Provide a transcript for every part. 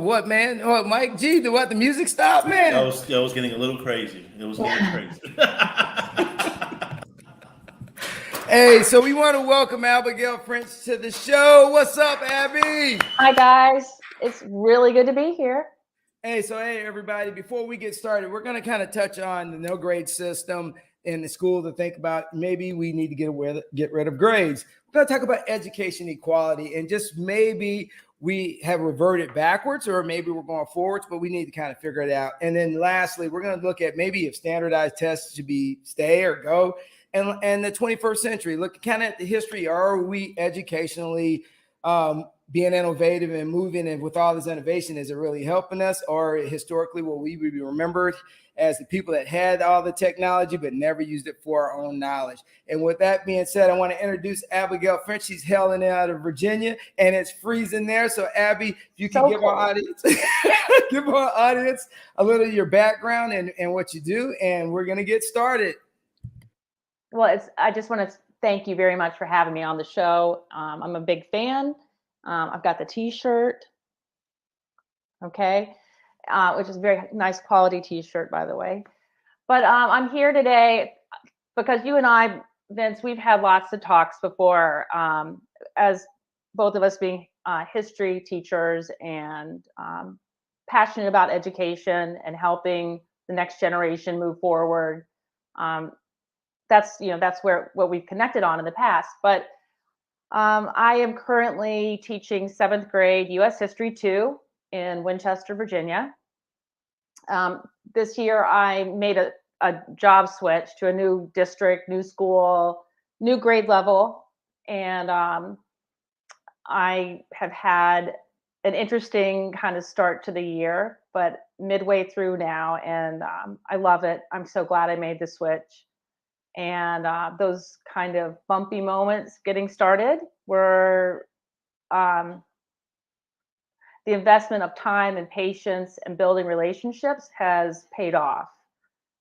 What, man? What, Mike G? The music stop, man? That was getting a little crazy. It was getting crazy. Hey, so we want to welcome Abigail French to the show. What's up, Abby? Hi, guys. It's really good to be here. Hey, everybody, before we get started, we're going to kind of touch on the no grade system in the school to think about. Maybe we need to get rid of grades. We're going to talk about education equality and just maybe we have reverted backwards or maybe we're going forwards, but we need to kind of figure it out. And then lastly, we're going to look at maybe if standardized tests should stay or go. And the 21st century, look kind of at the history. Are we educationally being innovative and moving, and with all this innovation, is it really helping us? Or historically, will we be remembered as the people that had all the technology but never used it for our own knowledge? And with that being said, I want to introduce Abigail French. She's hailing out of Virginia, and it's freezing there. So Abby, if you can give our audience a little of your background and what you do, and we're going to get started. Well, I just want to thank you very much for having me on the show. I'm a big fan. I've got the t-shirt, okay, which is a very nice quality t-shirt, by the way. But I'm here today because you and I, Vince, we've had lots of talks before, as both of us being history teachers and passionate about education and helping the next generation move forward. That's what we've connected on in the past. But I am currently teaching 7th grade U.S. History 2 in Winchester, Virginia. This year, I made a job switch to a new district, new school, new grade level. And I have had an interesting kind of start to the year, but midway through now, and I love it. I'm so glad I made the switch. And those kind of bumpy moments getting started were the investment of time and patience and building relationships has paid off.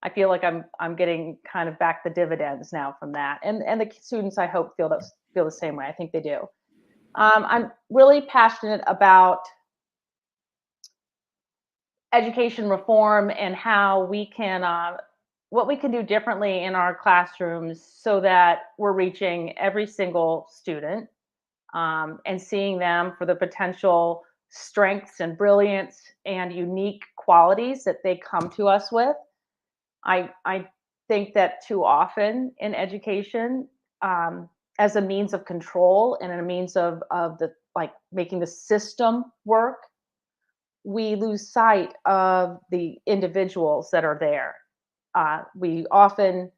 I feel like I'm getting kind of back the dividends now from that. And the students, I hope, feel the same way. I think they do. I'm really passionate about education reform and how we can what we can do differently in our classrooms so that we're reaching every single student and seeing them for the potential strengths and brilliance and unique qualities that they come to us with. I think that too often in education, as a means of control and a means of making the system work, we lose sight of the individuals that are there. We often,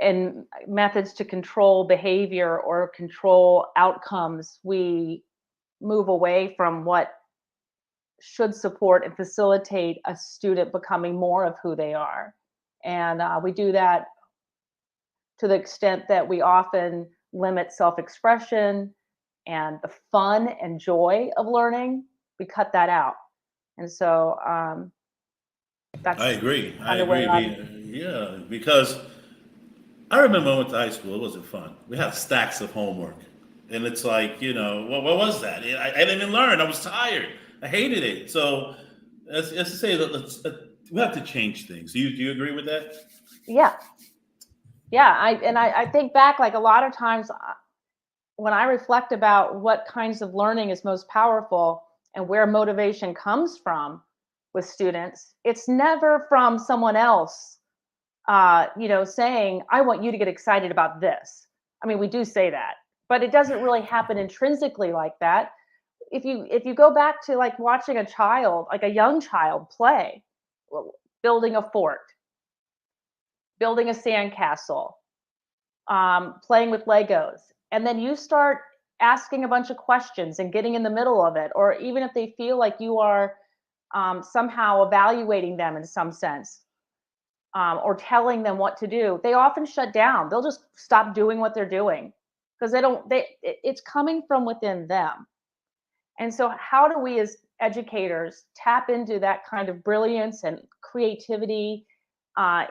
in methods to control behavior or control outcomes, we move away from what should support and facilitate a student becoming more of who they are. And we do that to the extent that we often limit self-expression and the fun and joy of learning. We cut that out. And so I agree. Yeah, because I remember when I went to high school, it wasn't fun. We had stacks of homework. And it's like, what was that? I didn't even learn. I was tired. I hated it. So as to say, we have to change things. Do you agree with that? Yeah. I think back, like a lot of times when I reflect about what kinds of learning is most powerful and where motivation comes from with students, it's never from someone else, saying, I want you to get excited about this. I mean, we do say that, but it doesn't really happen intrinsically like that. If you go back to like watching a child, like a young child play, building a fort, building a sandcastle, playing with Legos, and then you start asking a bunch of questions and getting in the middle of it, or even if they feel like you are somehow evaluating them in some sense, or telling them what to do, they often shut down. They'll just stop doing what they're doing because it's coming from within them. And so how do we as educators tap into that kind of brilliance and creativity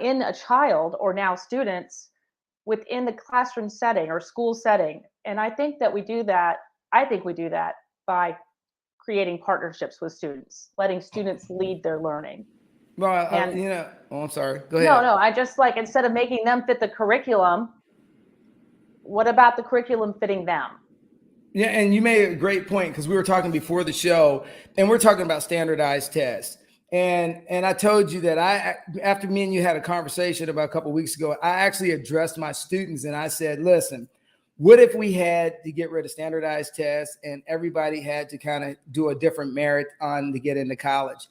in a child, or now students, within the classroom setting or school setting? And I think we do that by creating partnerships with students, letting students lead their learning. Well, And I'm sorry. Go ahead. no, I just, like, instead of making them fit the curriculum, what about the curriculum fitting them? Yeah, and you made a great point, because we were talking before the show, and we're talking about standardized tests. And I told you that after me and you had a conversation about a couple of weeks ago, I actually addressed my students and I said, listen, what if we had to get rid of standardized tests and everybody had to kind of do a different merit on to get into college?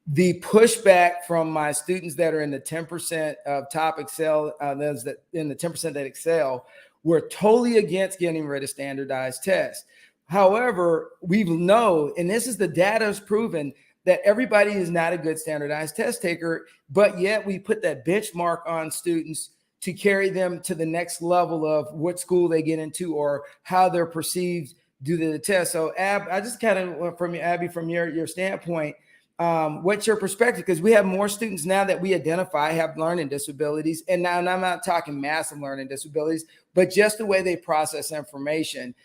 The pushback from my students that are in the 10% of top excel, those that in the 10% that excel, were totally against getting rid of standardized tests. However, we know, and this is the data has proven, that everybody is not a good standardized test taker, but yet we put that benchmark on students to carry them to the next level of what school they get into or how they're perceived due to the test. So I just kind of, from Abby, from your standpoint, what's your perspective? Because we have more students now that we identify have learning disabilities. And now, and I'm not talking massive learning disabilities, but just the way they process information.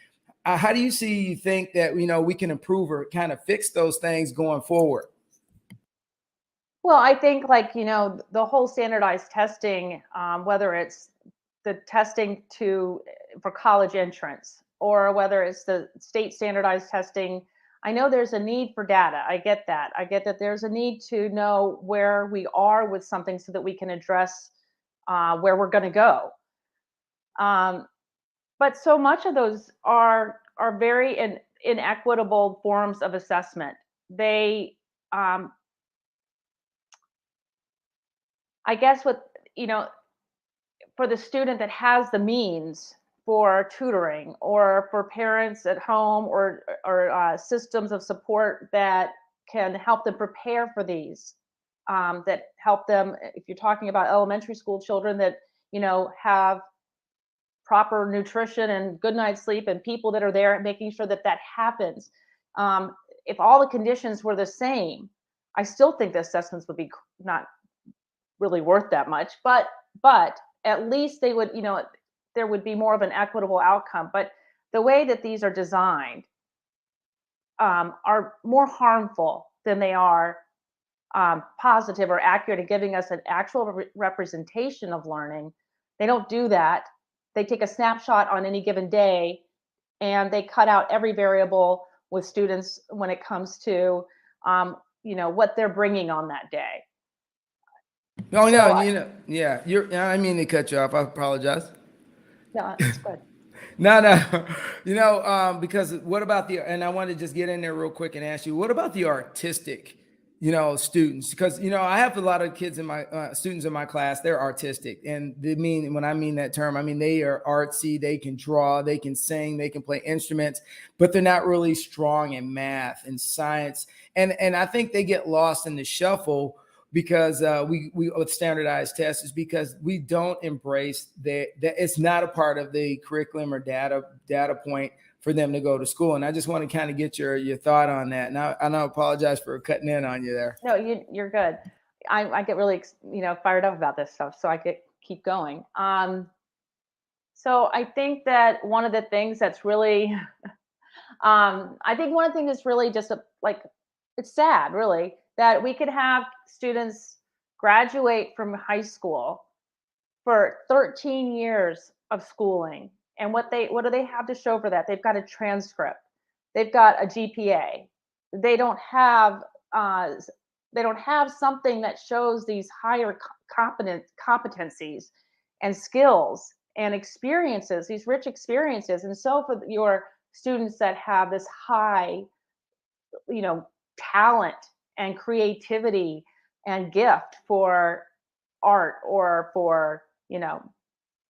How do you think that, we can improve or kind of fix those things going forward? Well, I think, like, the whole standardized testing, whether it's the testing for college entrance, or whether it's the state standardized testing, I know there's a need for data. I get that. There's a need to know where we are with something so that we can address where we're going to go. But so much of those are very inequitable forms of assessment. They, I guess, for the student that has the means for tutoring, or for parents at home, or systems of support that can help them prepare for these, that help them, if you're talking about elementary school children, that have proper nutrition and good night's sleep, and people that are there making sure that happens. If all the conditions were the same, I still think the assessments would be not really worth that much, but at least they would, there would be more of an equitable outcome. But the way that these are designed are more harmful than they are positive or accurate at giving us an actual representation of learning. They don't do that. They take a snapshot on any given day, and they cut out every variable with students when it comes to, what they're bringing on that day. Oh, no, yeah, I mean to cut you off. I apologize. No, it's good. No. Because what about and I want to just get in there real quick and ask you, what about the artistic, students? Because, I have a lot of kids in my students in my class, they're artistic. And when I mean that term, I mean, they are artsy, they can draw, they can sing, they can play instruments, but they're not really strong in math and science. And I think they get lost in the shuffle because we with standardized tests, is because we don't embrace that it's not a part of the curriculum or data point for them to go to school. And I just want to kind of get your thought on that. And I apologize for cutting in on you there. No, you're good. I get really fired up about this stuff, so I could keep going. So I think that one of the things that's really just it's sad, really, that we could have students graduate from high school for 13 years of schooling. And what do they have to show for that? They've got a transcript. They've got a GPA. They don't have something that shows these higher competencies and skills and experiences, these rich experiences. And so for your students that have this high, talent and creativity and gift for art, or for,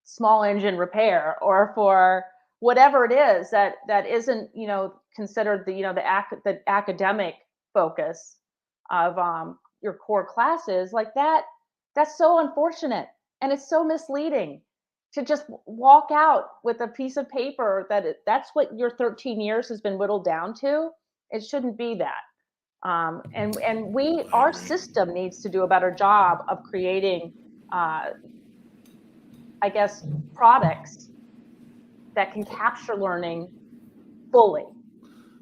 small engine repair, or for whatever it is that isn't, considered the academic focus of your core classes, like that. That's so unfortunate, and it's so misleading to just walk out with a piece of paper that's what your 13 years has been whittled down to. It shouldn't be that. And our system needs to do a better job of creating, I guess, products that can capture learning fully.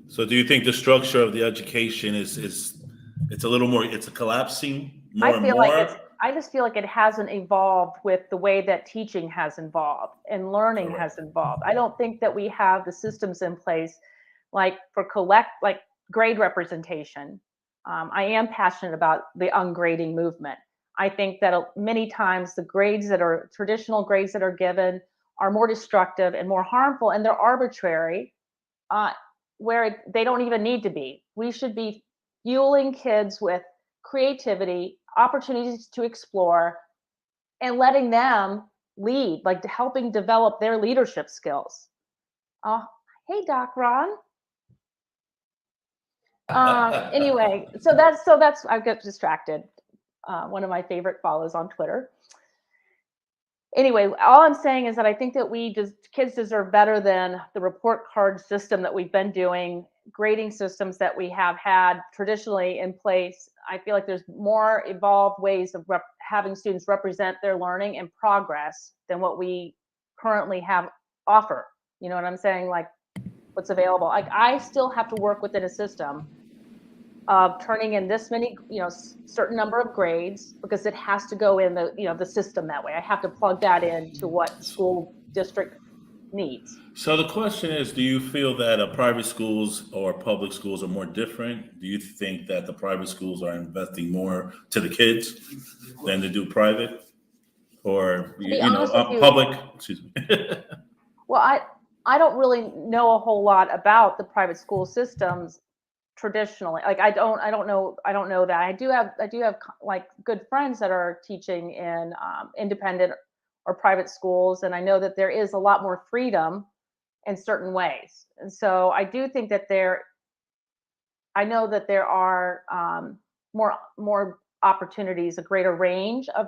So do you think the structure of the education is it's a little more, it's a collapsing more and more? I just feel like it hasn't evolved with the way that teaching has evolved and learning has evolved. I don't think that we have the systems in place like grade representation. I am passionate about the ungrading movement. I think that many times the grades that are traditional grades that are given are more destructive and more harmful, and they're arbitrary, where they don't even need to be. We should be fueling kids with creativity, opportunities to explore, and letting them lead, like helping develop their leadership skills. Hey, Doc Ron. Anyway, so that's I get distracted. One of my favorite follows on Twitter. Anyway, all I'm saying is that I think that kids deserve better than the report card system that we've been doing, grading systems that we have had traditionally in place. I feel like there's more evolved ways of having students represent their learning and progress than what we currently have offer. You know what I'm saying? Like what's available. Like I still have to work within a system of turning in this many, certain number of grades, because it has to go in the system that way. I have to plug that into what school district needs. So the question is, do you feel that private schools or public schools are more different? Do you think that the private schools are investing more to the kids than to do private, or public? Excuse me. Well, I don't really know a whole lot about the private school systems traditionally. Like I don't know that. I do have like good friends that are teaching in independent or private schools, and I know that there is a lot more freedom in certain ways. And so I do think that I know that there are more opportunities, a greater range of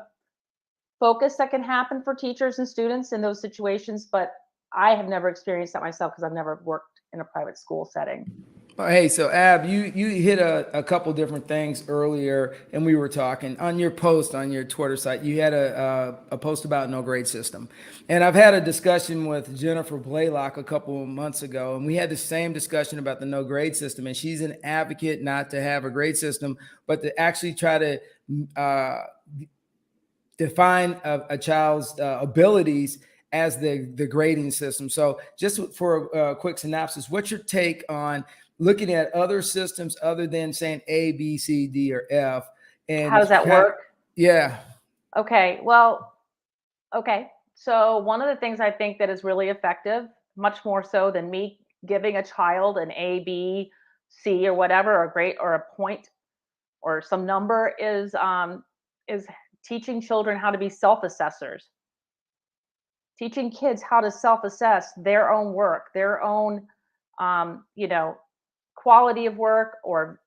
focus that can happen for teachers and students in those situations, but I have never experienced that myself because I've never worked in a private school setting. Hey, so Ab, you hit a couple different things earlier, and we were talking on your post on your Twitter site. You had a post about no grade system, and I've had a discussion with Jennifer Blaylock a couple of months ago, and we had the same discussion about the no grade system. And she's an advocate not to have a grade system, but to actually try to define a child's abilities as the grading system. So, just for a quick synopsis, what's your take on looking at other systems other than saying A, B, C, D, or F? And how does that work? Yeah. Okay. Well, okay. So one of the things I think that is really effective, much more so than me giving a child an A, B, C, or whatever, or a grade or a point or some number, is teaching children how to be self-assessors. Teaching kids how to self-assess their own work, their own, quality of work or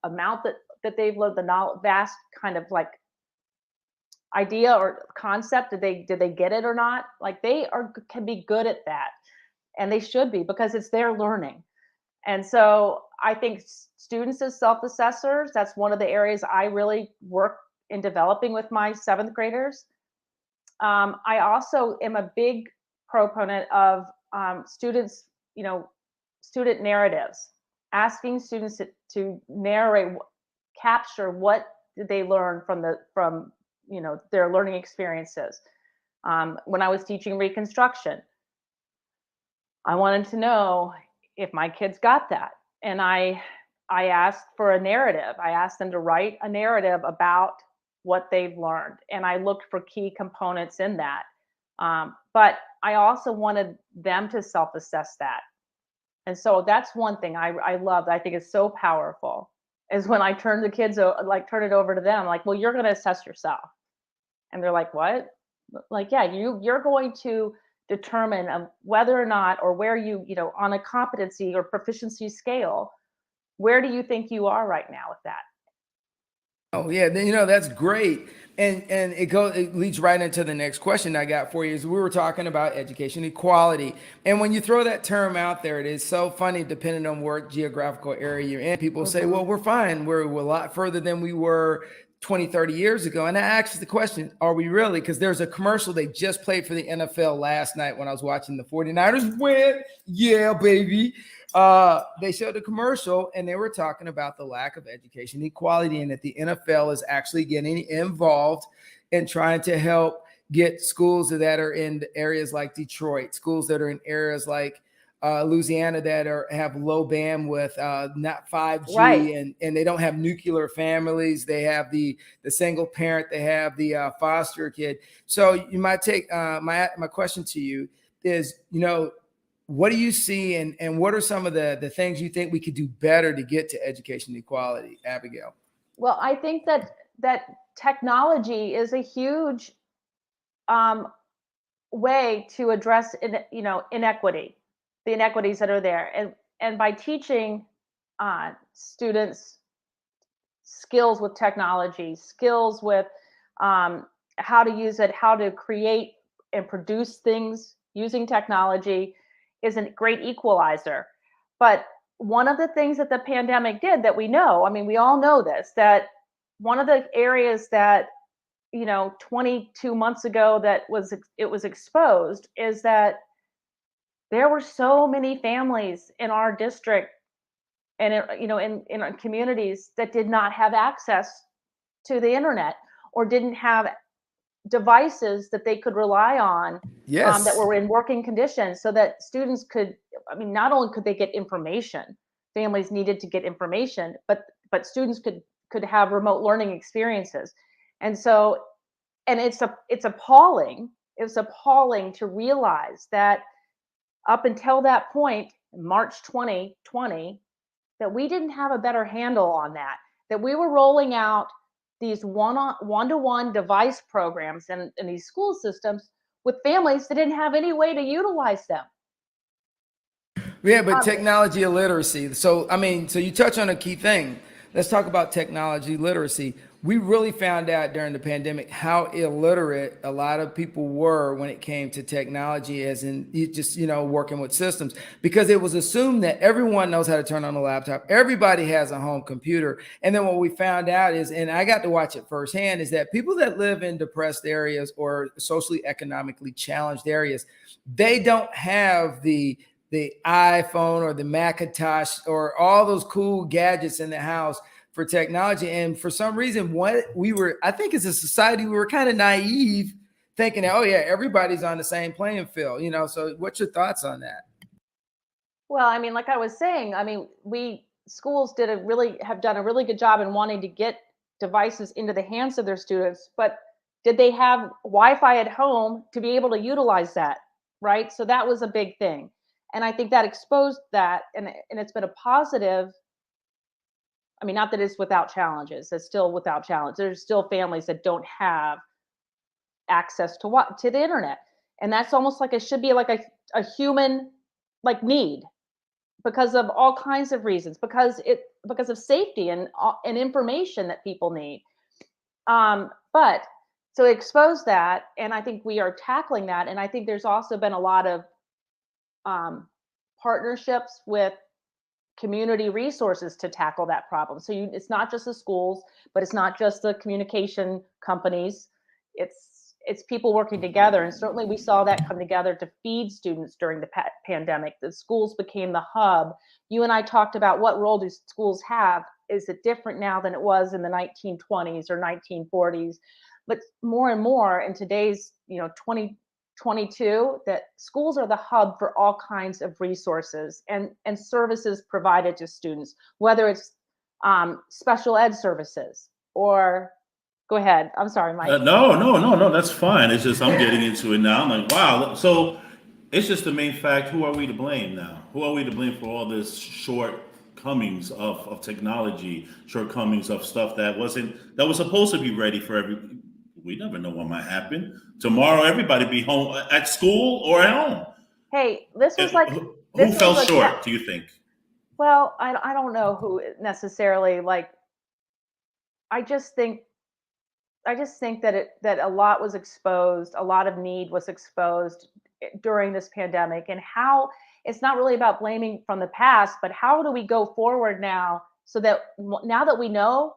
amount that they've learned, the vast kind of like idea or concept. Did they get it or not? Like can be good at that, and they should be, because it's their learning. And so I think students as self-assessors, that's one of the areas I really work in developing with my 7th graders. I also am a big proponent of students, student narratives, asking students to narrate, capture what did they learn from their learning experiences. When I was teaching Reconstruction, I wanted to know if my kids got that. And I asked for a narrative. I asked them to write a narrative about what they've learned, and I looked for key components in that. But I also wanted them to self-assess that. And so that's one thing I loved. I think it's so powerful, is when I turn the kids, turn it over to them, like, well, you're going to assess yourself. And they're like, what? Like, yeah, you're going to determine whether or not, or where you know, on a competency or proficiency scale, where do you think you are right now with that? Oh yeah, then that's great, and it leads right into the next question I got for you. Is we were talking about education equality, and when you throw that term out there, it is so funny depending on what geographical area you're in. People say, "Well, we're fine. We're a lot further than we were 20, 30 years ago." And I asked the question, "Are we really?" Because there's a commercial they just played for the NFL last night when I was watching the 49ers win. Yeah, baby. They showed a commercial and they were talking about the lack of education equality, and that the NFL is actually getting involved in trying to help get schools that are in areas like Detroit, schools that are in areas like Louisiana that have low bandwidth, not 5G, Right. and they don't have nuclear families. They have the single parent. They have the foster kid. So you might take my question to you is, what do you see, and what are some of the things you think we could do better to get to education equality, Abigail? Well, I think that technology is a huge way to address inequity, the inequities that are there, and by teaching students skills with technology, skills with how to use it, how to create and produce things using technology, is a great equalizer. But one of the things that the pandemic did that we know, I mean, we all know this, that one of the areas that 22 months ago that it was exposed, is that there were so many families in our district and in our communities that did not have access to the internet, or didn't have devices that they could rely on, Yes. that were in working conditions, so that students could, I mean, not only could they get information, families needed to get information, but students could have remote learning experiences. And so, and it's appalling to realize that up until that point, March 2020, that we didn't have a better handle on that we were rolling out these one-to-one device programs in these school systems with families that didn't have any way to utilize them. Yeah, but technology illiteracy. So, I mean, so you touch on a key thing. Let's talk about technology literacy. We really found out during the pandemic how illiterate a lot of people were when it came to technology, as in just, working with systems, because it was assumed that everyone knows how to turn on a laptop. Everybody has a home computer. And then what we found out is, and I got to watch it firsthand, is that people that live in depressed areas or socially economically challenged areas, they don't have the iPhone or the Macintosh or all those cool gadgets in the house for technology. And for some reason, I think as a society, we were kind of naive, thinking that, oh yeah, everybody's on the same playing field, So what's your thoughts on that? Well, I mean, like I was saying, I mean, schools have done a really good job in wanting to get devices into the hands of their students, but did they have Wi-Fi at home to be able to utilize that? Right. So that was a big thing. And I think that exposed that, and it's been a positive. I mean, not that it's without challenges. It's still without challenge. There's still families that don't have access to the internet, and that's almost like it should be like a human need, because of all kinds of reasons, because of safety and information that people need. But so expose that, and I think we are tackling that, and I think there's also been a lot of partnerships with community resources to tackle that problem. So it's not just the schools, but it's not just the communication companies. It's people working together, and certainly we saw that come together to feed students during the pandemic. The schools became the hub. You and I talked about what role do schools have. Is it different now than it was in the 1920s or 1940s? But more and more in today's 2022, that schools are the hub for all kinds of resources and services provided to students, whether it's special ed services or, go ahead. I'm sorry, Mike. No, that's fine. It's just I'm getting into it now. I'm like, wow. So it's just the main fact. Who are we to blame now? Who are we to blame for all this shortcomings of technology, shortcomings of stuff that was supposed to be ready for We never know what might happen. Tomorrow, everybody be home at school or at home. Hey, this was like who fell short, do you think? Well, I don't know who necessarily, like, I just think that a lot was exposed, a lot of need was exposed during this pandemic, and how it's not really about blaming from the past, but how do we go forward now so that now that we know,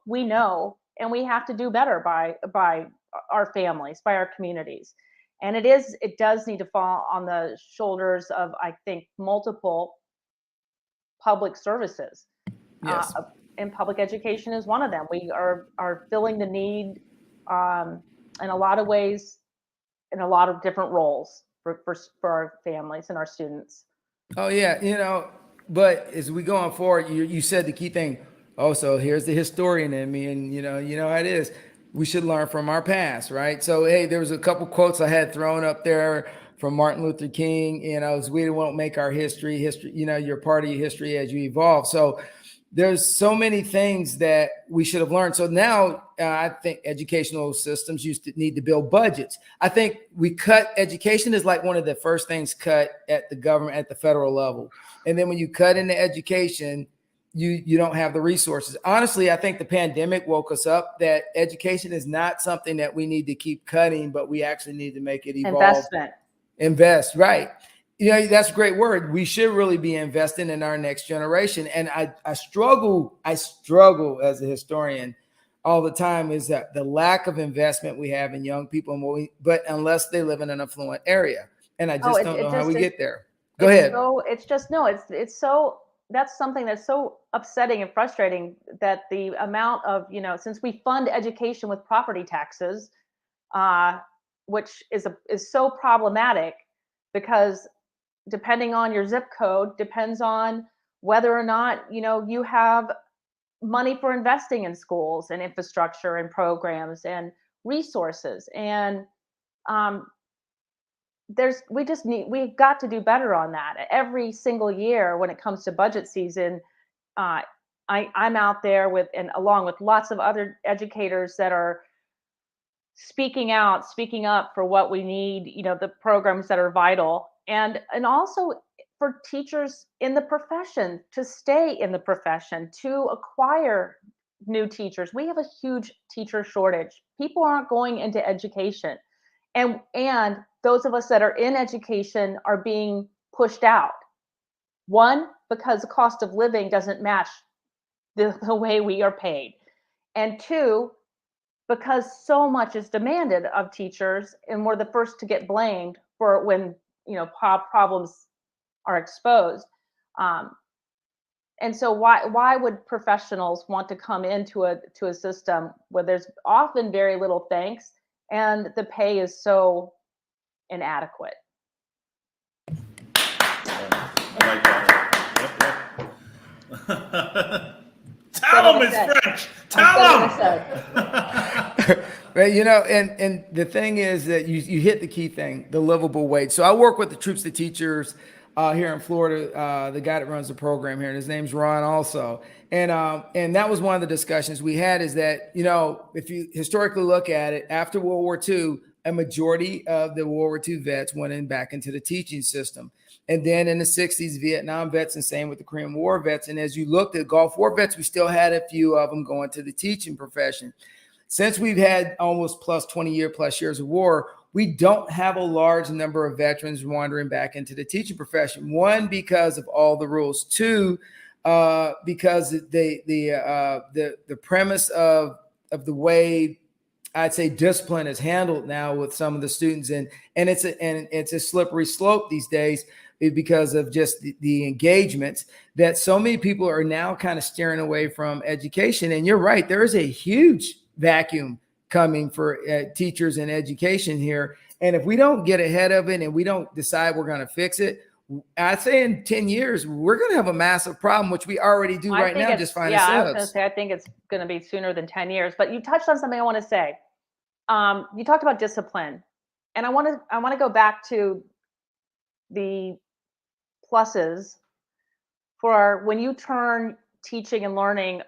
and we have to do better by our families, by our communities. And it does need to fall on the shoulders of, I think, multiple public services. Yes. And public education is one of them. We are filling the need in a lot of ways, in a lot of different roles for our families and our students. Oh yeah, but as we go on forward, you said the key thing. Oh, so here's the historian in me, and you know how it is. We should learn from our past, right? So hey, there was a couple quotes I had thrown up there from Martin Luther King. We won't make our history. You're part of your history as you evolve. So there's so many things that we should have learned. So now I think educational systems need to build budgets. I think we cut education is like one of the first things cut at the government, at the federal level. And then when you cut into education, you don't have the resources. Honestly, I think the pandemic woke us up that education is not something that we need to keep cutting, but we actually need to make it evolve. Invest, right. That's a great word. We should really be investing in our next generation. And I struggle as a historian all the time is that the lack of investment we have in young people, but unless they live in an affluent area. And I just don't know how we get there. Go ahead. That's something that's so upsetting and frustrating, that the amount of, since we fund education with property taxes, which is so problematic, because depending on your zip code depends on whether or not you have money for investing in schools and infrastructure and programs and resources. And we've got to do better on that. Every single year when it comes to budget season, I'm out there along with lots of other educators that are speaking up for what we need, the programs that are vital, and also for teachers in the profession to stay in the profession, to acquire new teachers. We have a huge teacher shortage. People aren't going into education, and those of us that are in education are being pushed out. One, because the cost of living doesn't match the way we are paid, and two, because so much is demanded of teachers, and we're the first to get blamed for when problems are exposed. And so why would professionals want to come into a system where there's often very little thanks and the pay is so inadequate? I like that. Tell them it's French. Tell them. Right, and the thing is that you hit the key thing, the livable wage. So I work with the Troops to Teachers here in Florida, the guy that runs the program here, and his name's Ron also. And that was one of the discussions we had, is that, if you historically look at it, after World War II, a majority of the World War II vets went back into the teaching system. And then in the 60s, Vietnam vets, and same with the Korean War vets. And as you looked at Gulf War vets, we still had a few of them going to the teaching profession. Since we've had almost 20 years of war, we don't have a large number of veterans wandering back into the teaching profession. One, because of all the rules. Two, because the premise of the way, I'd say, discipline is handled now with some of the students, and it's a slippery slope these days, because of just the engagements, that so many people are now kind of steering away from education. And you're right, there is a huge vacuum coming for teachers in education here. And if we don't get ahead of it and we don't decide we're going to fix it, I'd say in 10 years, we're going to have a massive problem, which we already do right now. Just find ourselves. I was going to say, I think it's going to be sooner than 10 years, but you touched on something I want to say. You talked about discipline, and I want to go back to the pluses for when you turn teaching and learning,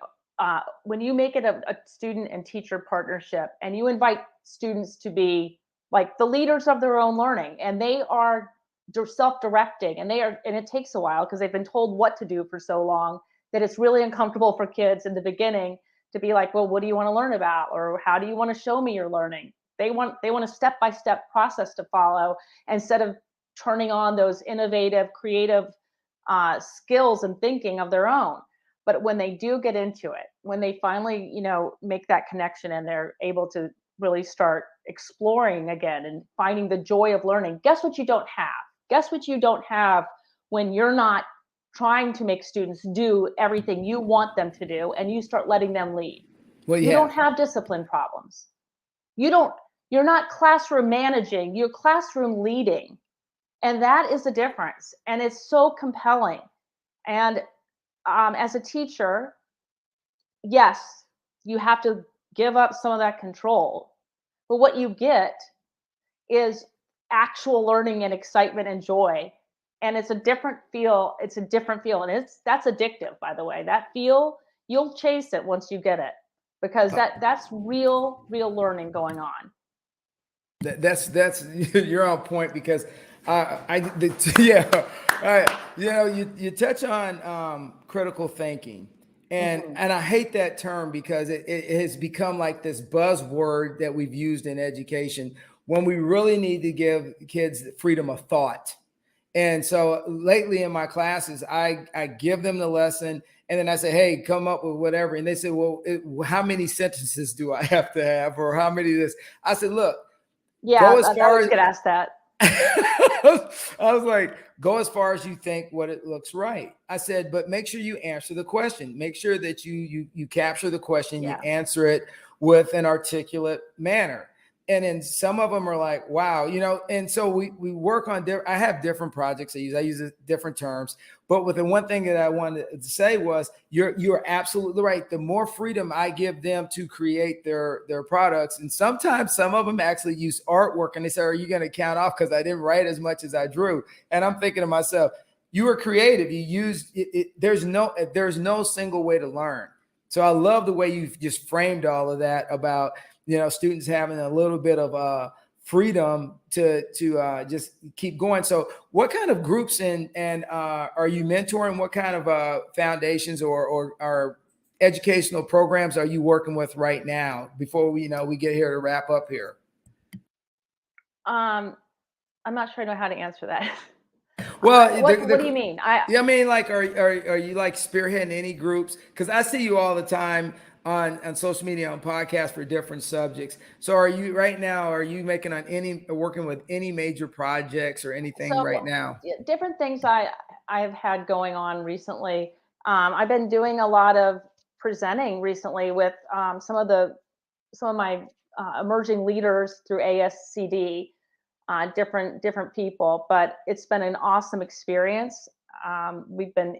when you make it a student and teacher partnership, and you invite students to be like the leaders of their own learning, and they're self-directing, and it takes a while because they've been told what to do for so long that it's really uncomfortable for kids in the beginning to be like, well, what do you want to learn about? Or how do you want to show me your learning? They want a step-by-step process to follow instead of turning on those innovative, creative skills and thinking of their own. But when they do get into it, when they finally, make that connection and they're able to really start exploring again and finding the joy of learning, guess what you don't have? Guess what you don't have when you're not trying to make students do everything you want them to do and you start letting them lead? Well, you don't have discipline problems. You're not classroom managing, you're classroom leading. And that is the difference. And it's so compelling. And as a teacher, yes, you have to give up some of that control. But what you get is actual learning and excitement and joy. And it's a different feel. It's a different feel. And that's addictive, by the way. That feel, you'll chase it once you get it, because that's real learning going on. That's you're on point, because you touch on critical thinking, and I hate that term because it has become like this buzzword that we've used in education when we really need to give kids freedom of thought. And so lately in my classes, I give them the lesson, and then I say, hey, come up with whatever. And they say, well, how many sentences do I have to have, or how many of this? I said, look, I was gonna ask that. I was like, go as far as you think what it looks right. I said, but make sure you answer the question. Make sure that you capture the question, you answer it with an articulate manner. And then some of them are like, wow, and so we work on I have different projects I use different terms. But with the one thing that I wanted to say was, you're absolutely right. The more freedom I give them to create their products, and sometimes some of them actually use artwork, and they say, are you going to count off because I didn't write as much as I drew? And I'm thinking to myself, you were creative. You used it. There's no single way to learn. So I love the way you've just framed all of that about, students having a little bit of freedom to just keep going. So what kind of groups and are you mentoring? What kind of foundations or educational programs are you working with right now before we get here to wrap up here? I'm not sure I know how to answer that. Well, what do you mean? I mean, like, are you like spearheading any groups? Because I see you all the time on social media, on podcasts for different subjects. So are you working with any major projects or anything right now? Different things I've had going on recently. I've been doing a lot of presenting recently with some of my emerging leaders through ASCD, different people, but it's been an awesome experience. We've been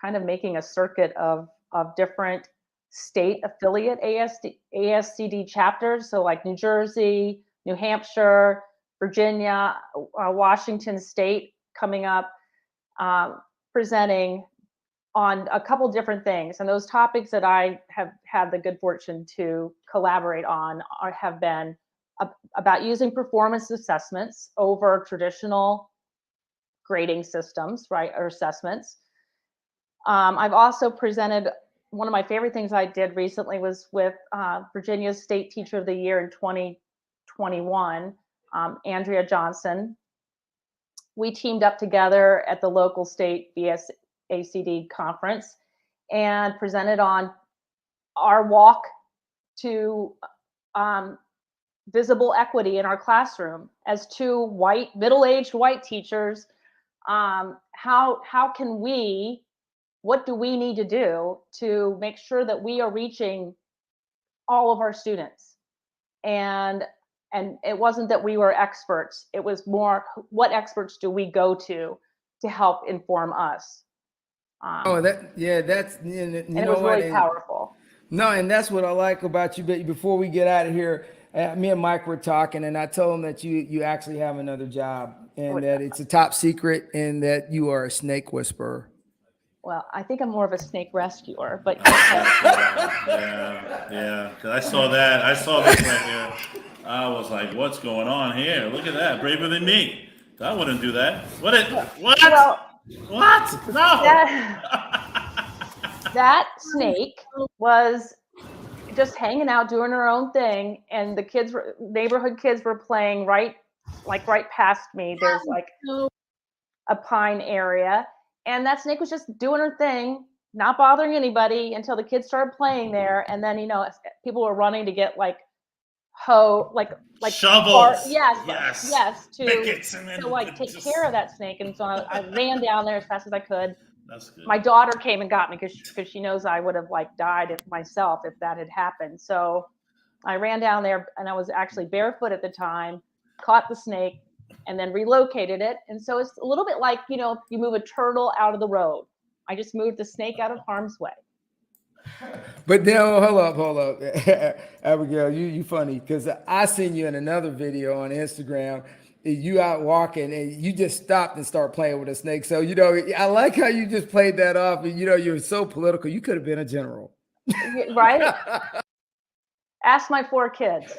kind of making a circuit of different state affiliate ASCD chapters. So like New Jersey, New Hampshire, Virginia, Washington State coming up, presenting on a couple different things. And those topics that I have had the good fortune to collaborate on have been about using performance assessments over traditional grading systems, right, or assessments. I've also presented. One of my favorite things I did recently was with Virginia's State Teacher of the Year in 2021, Andrea Johnson. We teamed up together at the local state BSACD conference and presented on our walk to visible equity in our classroom as two middle-aged white teachers. What do we need to do to make sure that we are reaching all of our students? And it wasn't that we were experts. It was more, what experts do we go to help inform us? That's and it was really powerful. No, and that's what I like about you. But before we get out of here, me and Mike were talking, and I told him that you actually have another job, and that it's a top secret, and that you are a snake whisperer. Well, I think I'm more of a snake rescuer, but yeah. 'Cause I saw this right here. I was like, "What's going on here? Look at that, braver than me. I wouldn't do that. What? Well, what? No." That snake was just hanging out, doing her own thing, and the neighborhood kids were playing right past me. There's like a pine area, and that snake was just doing her thing, not bothering anybody until the kids started playing there. And then, people were running to get like shovels. Yes, to take care of that snake. And so I ran down there as fast as I could. That's good. My daughter came and got me because she knows I would have died myself if that had happened. So I ran down there, and I was actually barefoot at the time, caught the snake, and then relocated it. And so it's a little bit like, if you move a turtle out of the road. I just moved the snake out of harm's way. But now, hold up. Abigail, you funny, because I seen you in another video on Instagram. You out walking and you just stopped and start playing with a snake. So, I like how you just played that off. And, you're so political. You could have been a general. Right? Ask my 4 kids.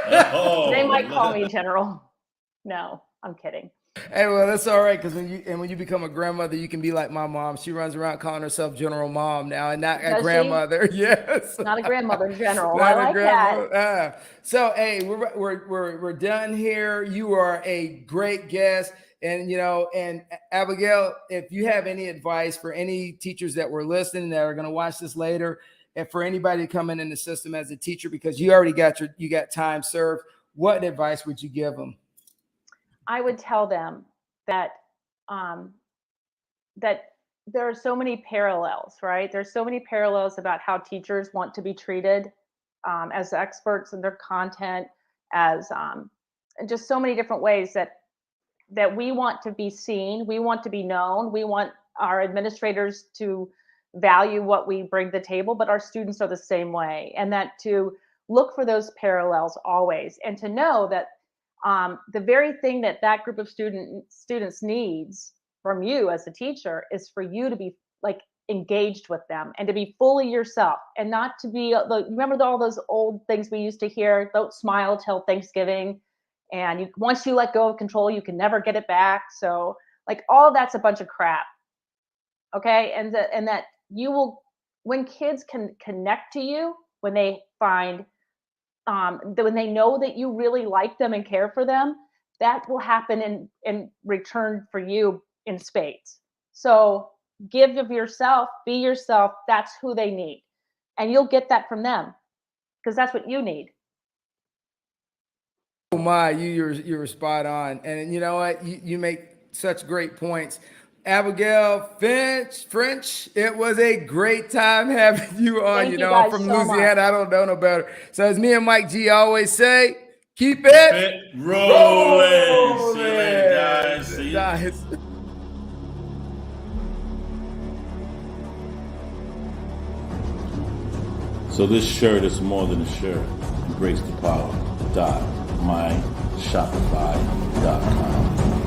They might call me general. No, I'm kidding. Hey, well, that's all right, because when you become a grandmother, you can be like my mom. She runs around calling herself General Mom now, and not a grandmother. Yes, not a grandmother, General. Not I like that. So, hey, we're done here. You are a great guest, and and Abigail, if you have any advice for any teachers that were listening that are going to watch this later, and for anybody coming in the system as a teacher, because you already got time served, what advice would you give them? I would tell them that that there are so many parallels, right? There's so many parallels about how teachers want to be treated as experts in their content, as just so many different ways that we want to be seen, we want to be known, we want our administrators to value what we bring to the table, but our students are the same way, and that to look for those parallels always, and to know that the very thing that group of students needs from you as a teacher is for you to be engaged with them and to be fully yourself, and not to be remember all those old things we used to hear, don't smile till Thanksgiving, and once you let go of control, you can never get it back. So all of that's a bunch of crap. Okay. And that you will, when kids can connect to you, when they find when they know that you really like them and care for them, that will happen in return for you in spades. So give of yourself, be yourself. That's who they need. And you'll get that from them because that's what you need. Oh my, you're spot on. And you know what? You make such great points. Abigail French, it was a great time having you on. Thank you I'm from Louisiana. I don't know no better. So as me and Mike G always say, keep it rolling. See you later, guys. See you. Guys. So this shirt is more than a shirt. Embrace the power. MyShopify.com.